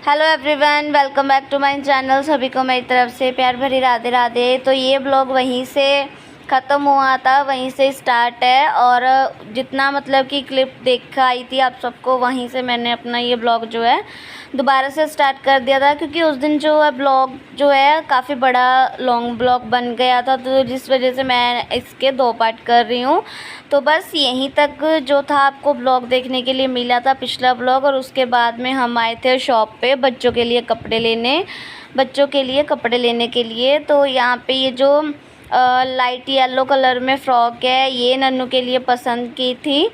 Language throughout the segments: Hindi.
Hello everyone, welcome back to my channel. सभी को मेरी तरफ से प्यार भरी राधे राधे। तो ये ब्लॉग वहीं से ख़त्म हुआ था, वहीं से स्टार्ट है और जितना मतलब कि क्लिप देख आई थी आप सबको, वहीं से मैंने अपना ये ब्लॉग जो है दोबारा से स्टार्ट कर दिया था, क्योंकि उस दिन जो है ब्लॉग जो है काफ़ी बड़ा लॉन्ग ब्लॉग बन गया था, तो जिस वजह से मैं इसके 2 पार्ट कर रही हूँ। तो बस यहीं तक जो था आपको ब्लॉग देखने के लिए मिला था पिछला ब्लॉग, और उसके बाद में हम आए थे शॉप पे बच्चों के लिए कपड़े लेने के लिए। तो यहाँ पे ये जो लाइट येलो कलर में फ़्रॉक है, ये नन्नू के लिए पसंद की थी।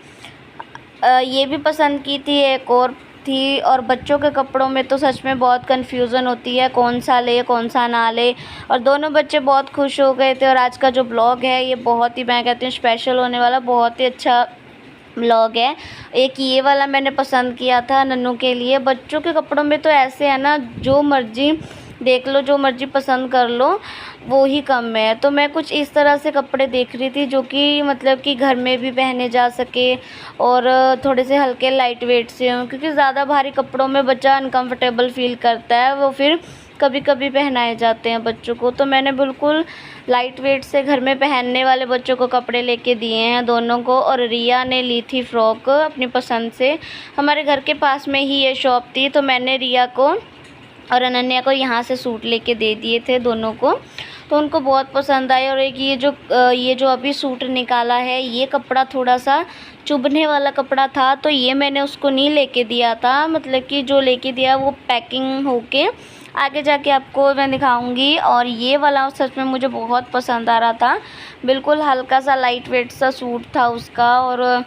ये भी पसंद की थी, एक और थी। और बच्चों के कपड़ों में तो सच में बहुत कन्फ्यूज़न होती है, कौन सा ले कौन सा ना ले। और दोनों बच्चे बहुत खुश हो गए थे। और आज का जो ब्लॉग है ये बहुत ही, मैं कहती हूँ, स्पेशल होने वाला, बहुत ही अच्छा ब्लॉग है। एक ये वाला मैंने पसंद किया था नन्नू के लिए। बच्चों के कपड़ों में तो ऐसे है ना, जो मर्जी देख लो, जो मर्जी पसंद कर लो, वो ही कम है। तो मैं कुछ इस तरह से कपड़े देख रही थी जो कि मतलब कि घर में भी पहने जा सके और थोड़े से हल्के लाइट वेट से हों, क्योंकि ज़्यादा भारी कपड़ों में बच्चा अनकंफर्टेबल फील करता है, वो फिर कभी कभी पहनाए जाते हैं बच्चों को। तो मैंने बिल्कुल लाइट वेट से घर में पहनने वाले बच्चों को कपड़े लेके दिए हैं दोनों को। और रिया ने ली थी फ़्रॉक अपनी पसंद से। हमारे घर के पास में ही ये शॉप थी, तो मैंने रिया को और अनन्या को यहाँ से सूट लेके दे दिए थे दोनों को, तो उनको बहुत पसंद आए। और एक ये जो अभी सूट निकाला है, ये कपड़ा थोड़ा सा चुभने वाला कपड़ा था, तो ये मैंने उसको नहीं लेके दिया था। मतलब कि जो लेके दिया वो पैकिंग होके आगे जाके आपको मैं दिखाऊंगी। और ये वाला सच में मुझे बहुत पसंद आ रहा था, बिल्कुल हल्का सा लाइट वेट सा सूट था उसका। और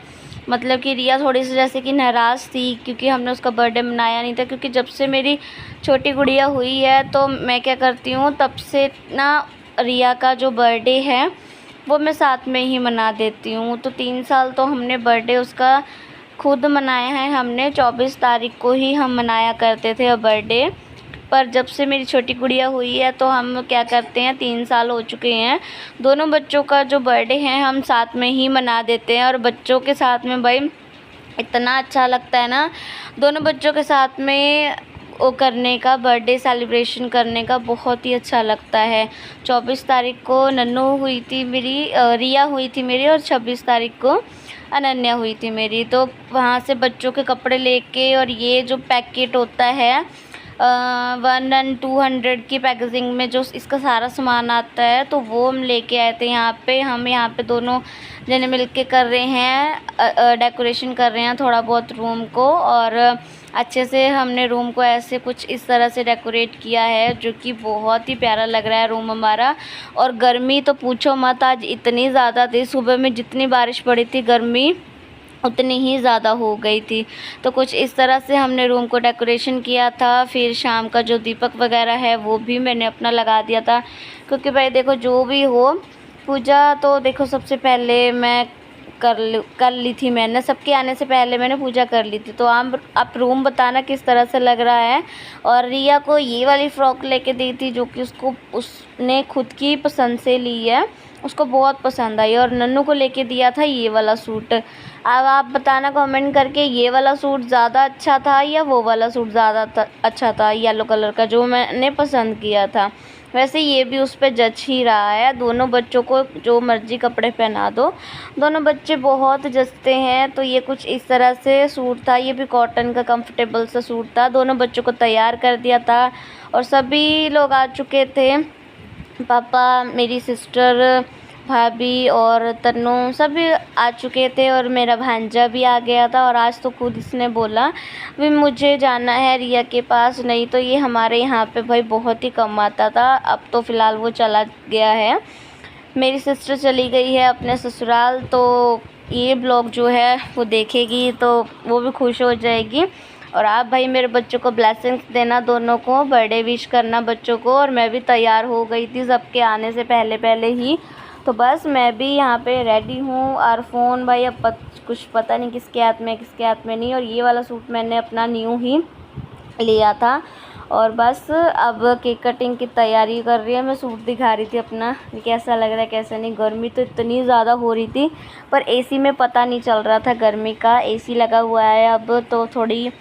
मतलब कि रिया थोड़ी सी जैसे कि नाराज़ थी, क्योंकि हमने उसका बर्थडे मनाया नहीं था। क्योंकि जब से मेरी छोटी गुड़िया हुई है, तो मैं क्या करती हूँ, तब से ना रिया का जो बर्थडे है वो मैं साथ में ही मना देती हूँ। तो 3 साल तो हमने बर्थडे उसका खुद मनाया है। हमने 24 तारीख को ही हम मनाया करते थे बर्थडे, पर जब से मेरी छोटी गुड़िया हुई है तो हम क्या करते हैं, 3 साल हो चुके हैं, दोनों बच्चों का जो बर्थडे है हम साथ में ही मना देते हैं। और बच्चों के साथ में भाई इतना अच्छा लगता है ना, दोनों बच्चों के साथ में वो करने का, बर्थडे सेलिब्रेशन करने का बहुत ही अच्छा लगता है। 24 तारीख को नन्नू हुई थी मेरी, रिया हुई थी मेरी, और 26 तारीख को अनन्या हुई थी मेरी। तो वहाँ से बच्चों के कपड़े लेके, और ये जो पैकेट होता है 1 और 200 की पैकेजिंग में जो इसका सारा सामान आता है, तो वो हम लेके आए थे यहाँ पे। हम यहाँ पे दोनों जने मिलके कर रहे हैं, डेकोरेशन कर रहे हैं थोड़ा बहुत रूम को। और अच्छे से हमने रूम को ऐसे कुछ इस तरह से डेकोरेट किया है, जो कि बहुत ही प्यारा लग रहा है रूम हमारा। और गर्मी तो पूछो मत, आज इतनी ज़्यादा थी, सुबह में जितनी बारिश पड़ी थी गर्मी उतनी ही ज़्यादा हो गई थी। तो कुछ इस तरह से हमने रूम को डेकोरेशन किया था। फिर शाम का जो दीपक वगैरह है वो भी मैंने अपना लगा दिया था, क्योंकि भाई देखो जो भी हो, पूजा तो देखो सबसे पहले मैं कर ली थी, मैंने सबके आने से पहले मैंने पूजा कर ली थी। तो आप रूम बताना किस तरह से लग रहा है। और रिया को ये वाली फ़्रॉक लेके दी थी, जो कि उसने खुद की पसंद से ली है, उसको बहुत पसंद आई। और नन्नू को लेके दिया था ये वाला सूट। अब आप बताना कमेंट करके, ये वाला सूट ज़्यादा अच्छा था या वो वाला सूट ज़्यादा अच्छा था, येलो कलर का जो मैंने पसंद किया था। वैसे ये भी उस पर जच ही रहा है। दोनों बच्चों को जो मर्जी कपड़े पहना दो, दोनों बच्चे बहुत जचते हैं। तो ये कुछ इस तरह से सूट था, ये भी कॉटन का कंफर्टेबल सा सूट था। दोनों बच्चों को तैयार कर दिया था और सभी लोग आ चुके थे, पापा, मेरी सिस्टर, भाभी और तन्नू सभी आ चुके थे। और मेरा भांजा भी आ गया था। और आज तो खुद इसने बोला भी मुझे जाना है रिया के पास, नहीं तो ये हमारे यहाँ पे भाई बहुत ही कम आता था। अब तो फ़िलहाल वो चला गया है, मेरी सिस्टर चली गई है अपने ससुराल। तो ये ब्लॉग जो है वो देखेगी तो वो भी खुश हो जाएगी। और आप भाई मेरे बच्चों को ब्लेसिंग्स देना, दोनों को बर्थडे विश करना बच्चों को। और मैं भी तैयार हो गई थी सबके आने से पहले ही। तो बस मैं भी यहाँ पे रेडी हूँ। और फ़ोन भाई अब कुछ पता नहीं किसके हाथ में किसके हाथ में नहीं। और ये वाला सूट मैंने अपना न्यू ही लिया था। और बस अब केक कटिंग की तैयारी कर रही है। मैं सूट दिखा रही थी अपना, कैसा लग रहा है कैसा नहीं। गर्मी तो इतनी ज़्यादा हो रही थी, पर एसी में पता नहीं चल रहा था गर्मी का। एसी लगा हुआ है अब, तो थोड़ी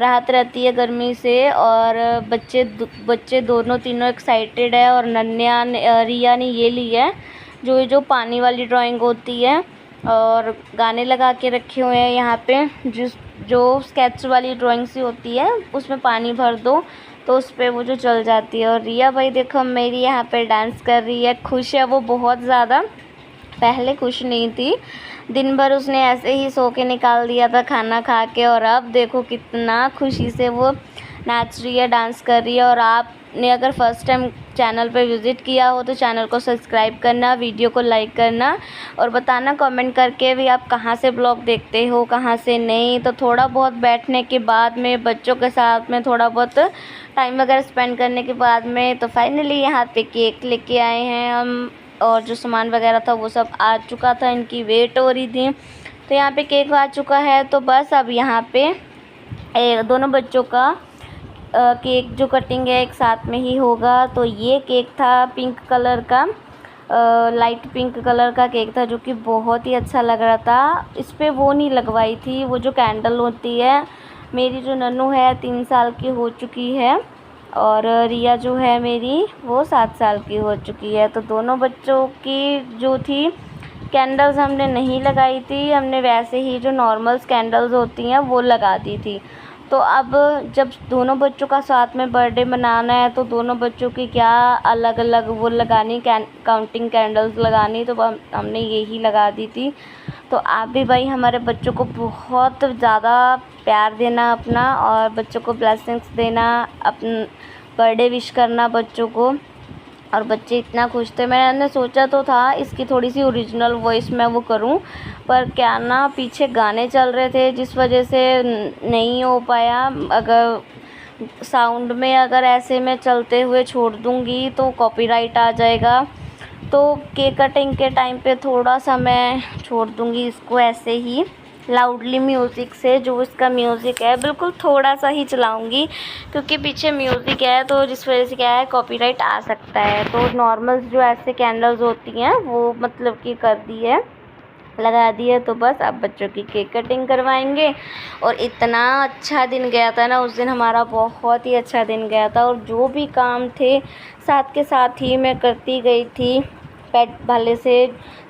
राहत रहती है गर्मी से। और बच्चे दोनों तीनों एक्साइटेड है। और रिया ने ये ली है जो पानी वाली ड्राइंग होती है, और गाने लगा के रखे हुए हैं यहाँ पे। जो स्केच वाली ड्राइंग सी होती है उसमें पानी भर दो तो उस पर वो जो चल जाती है। और रिया भाई देखो मेरी यहाँ पे डांस कर रही है, खुश है वो बहुत ज़्यादा। पहले खुश नहीं थी, दिन भर उसने ऐसे ही सो के निकाल दिया था खाना खा के, और अब देखो कितना खुशी से वो नाच रही है, डांस कर रही है। और आपने अगर फर्स्ट टाइम चैनल पर विज़िट किया हो तो चैनल को सब्सक्राइब करना, वीडियो को लाइक करना, और बताना कमेंट करके भी आप कहाँ से ब्लॉग देखते हो कहाँ से नहीं। तो थोड़ा बहुत बैठने के बाद में बच्चों के साथ में थोड़ा बहुत टाइम वगैरह स्पेंड करने के बाद में तो फाइनली यहाँ पे केक लेके आए हैं हम, और जो सामान वगैरह था वो सब आ चुका था, इनकी वेट हो रही थी। तो यहाँ पे केक आ चुका है। तो बस अब यहाँ पे दोनों बच्चों का केक जो कटिंग है एक साथ में ही होगा। तो ये केक था पिंक कलर का, लाइट पिंक कलर का केक था, जो कि बहुत ही अच्छा लग रहा था। इस पर वो नहीं लगवाई थी, वो जो कैंडल होती है। मेरी जो नन्नू है 3 साल की हो चुकी है, और रिया जो है मेरी वो 7 साल की हो चुकी है। तो दोनों बच्चों की जो थी कैंडल्स हमने नहीं लगाई थी, हमने वैसे ही जो नॉर्मल कैंडल्स होती हैं वो लगा दी थी। तो अब जब दोनों बच्चों का साथ में बर्थडे मनाना है तो दोनों बच्चों की क्या अलग अलग वो लगानी, काउंटिंग कैंडल्स लगानी, तो हमने यही लगा दी थी। तो आप भी भाई हमारे बच्चों को बहुत ज़्यादा प्यार देना अपना, और बच्चों को ब्लेसिंग्स देना, अपन बर्थडे विश करना बच्चों को। और बच्चे इतना खुश थे, मैंने सोचा तो था इसकी थोड़ी सी ओरिजिनल वॉइस मैं वो करूं, पर क्या ना पीछे गाने चल रहे थे जिस वजह से नहीं हो पाया। अगर साउंड में अगर ऐसे मैं चलते हुए छोड़ दूंगी तो कॉपीराइट आ जाएगा। तो केक कटिंग के टाइम पे थोड़ा सा मैं छोड़ दूंगी इसको ऐसे ही लाउडली म्यूज़िक से। जो इसका म्यूज़िक है बिल्कुल थोड़ा सा ही चलाऊंगी, क्योंकि पीछे म्यूज़िक है तो जिस वजह से क्या है कॉपीराइट आ सकता है। तो नॉर्मल जो ऐसे कैंडल्स होती हैं वो मतलब कि कर दी है, लगा दी है। तो बस अब बच्चों की केक कटिंग करवाएंगे। और इतना अच्छा दिन गया था ना उस दिन, हमारा बहुत ही अच्छा दिन गया था। और जो भी काम थे साथ के साथ ही मैं करती गई थी, पेट भले से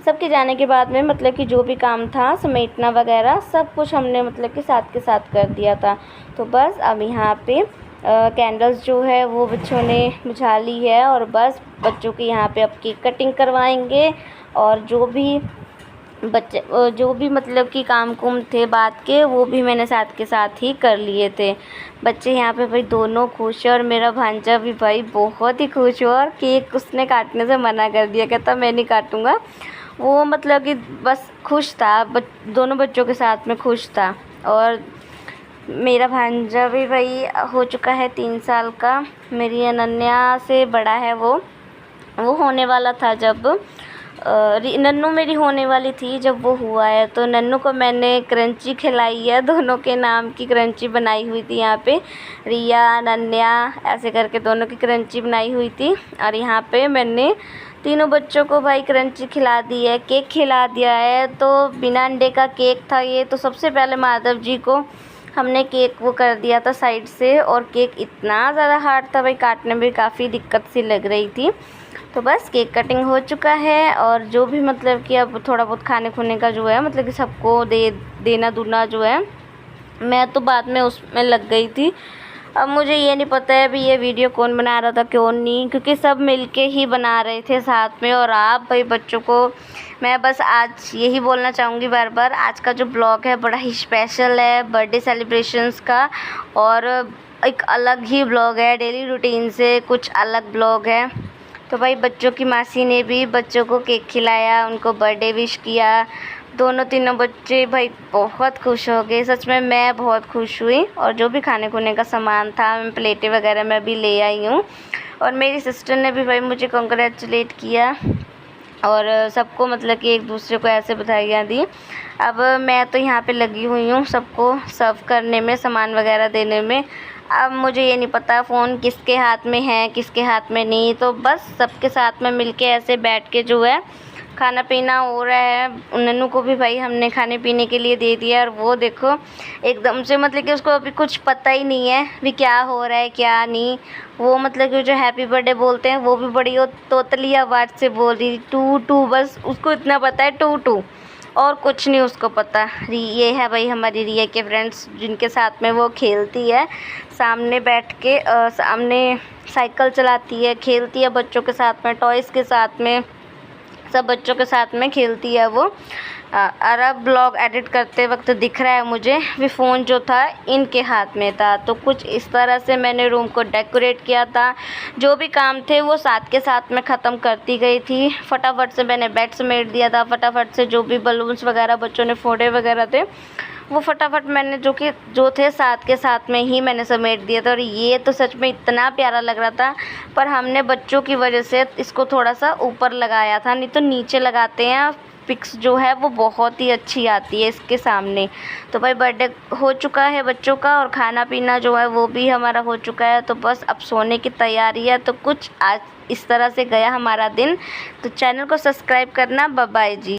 सबके जाने के बाद में मतलब कि जो भी काम था समेटना वगैरह सब कुछ हमने मतलब कि साथ के साथ कर दिया था। तो बस अब यहाँ पे कैंडल्स जो है वो बच्चों ने बुझा ली है, और बस बच्चों के यहाँ पे अब केक कटिंग करवाएंगे। और जो भी मतलब कि काम कुम थे बात के वो भी मैंने साथ के साथ ही कर लिए थे। बच्चे यहाँ पे भाई दोनों खुश है, और मेरा भांजा भी भाई बहुत ही खुश हुआ। और केक उसने काटने से मना कर दिया, कहता मैं नहीं काटूँगा। वो मतलब कि बस खुश था, दोनों बच्चों के साथ में खुश था। और मेरा भांजा भी भाई हो चुका है 3 साल का, मेरी अनन्या से बड़ा है। वो होने वाला था जब नन्नू मेरी होने वाली थी जब वो हुआ है। तो नन्नू को मैंने क्रंची खिलाई है, दोनों के नाम की क्रंची बनाई हुई थी। यहाँ पे रिया अनन्या ऐसे करके दोनों की क्रंची बनाई हुई थी। और यहाँ पे मैंने तीनों बच्चों को भाई क्रंची खिला दी है, केक खिला दिया है। तो बिना अंडे का केक था ये। तो सबसे पहले माधव जी को हमने केक वो कर दिया था साइड से, और केक इतना ज़्यादा हार्ड था भाई, काटने में काफ़ी दिक्कत सी लग रही थी। तो बस केक कटिंग हो चुका है। और जो भी मतलब कि अब थोड़ा बहुत खाने खुने का जो है मतलब कि सबको देना दूना जो है, मैं तो बाद में उसमें लग गई थी। अब मुझे ये नहीं पता है अभी ये वीडियो कौन बना रहा था कौन नहीं, क्योंकि सब मिलके ही बना रहे थे साथ में। और आप भाई बच्चों को मैं बस आज यही बोलना चाहूँगी बार बार, आज का जो ब्लॉग है बड़ा ही स्पेशल है बर्थडे सेलिब्रेशंस का, और एक अलग ही ब्लॉग है, डेली रूटीन से कुछ अलग ब्लॉग है। तो भाई बच्चों की मासी ने भी बच्चों को केक खिलाया, उनको बर्थडे विश किया। दोनों तीनों बच्चे भाई बहुत खुश हो गए, सच में मैं बहुत खुश हुई। और जो भी खाने खुने का सामान था, मैं प्लेटें वगैरह मैं भी ले आई हूँ। और मेरी सिस्टर ने भी भाई मुझे कंग्रेचुलेट किया, और सबको मतलब कि एक दूसरे को ऐसे बधाइयाँ दी। अब मैं तो यहाँ पे लगी हुई हूँ सबको सर्व करने में, सामान वगैरह देने में। अब मुझे ये नहीं पता फ़ोन किसके हाथ में है किसके हाथ में नहीं, तो बस सबके साथ में मिलके ऐसे बैठ के जो है खाना पीना हो रहा है। नन्नू को भी भाई हमने खाने पीने के लिए दे दिया, और वो देखो एकदम से मतलब कि उसको अभी कुछ पता ही नहीं है भी क्या हो रहा है क्या नहीं। वो मतलब कि जो हैप्पी बर्थडे बोलते हैं वो भी बड़ी वो तोतली आवाज़ से बोल रही टू टू, बस उसको इतना पता है टू टू, और कुछ नहीं उसको पता। ये है भाई हमारी रिया के फ्रेंड्स जिनके साथ में वो खेलती है, सामने बैठ के सामने साइकिल चलाती है, खेलती है बच्चों के साथ में, टॉयज़ के साथ में, सब बच्चों के साथ में खेलती है वो। अरब ब्लॉग एडिट करते वक्त दिख रहा है मुझे भी फ़ोन जो था इनके हाथ में था। तो कुछ इस तरह से मैंने रूम को डेकोरेट किया था। जो भी काम थे वो साथ के साथ में ख़त्म करती गई थी। फटाफट से मैंने बेड समेट दिया था, फटाफट से जो भी बलून्स वगैरह बच्चों ने फोड़े वगैरह थे वो फटाफट मैंने जो थे साथ के साथ में ही मैंने समेट दिया था। और ये तो सच में इतना प्यारा लग रहा था, पर हमने बच्चों की वजह से इसको थोड़ा सा ऊपर लगाया था, नहीं तो नीचे लगाते हैं पिक्स जो है वो बहुत ही अच्छी आती है इसके सामने। तो भाई बर्थडे हो चुका है बच्चों का, और खाना पीना जो है वो भी हमारा हो चुका है। तो बस अब सोने की तैयारी है। तो कुछ आज इस तरह से गया हमारा दिन। तो चैनल को सब्सक्राइब करना। बाय बाय जी।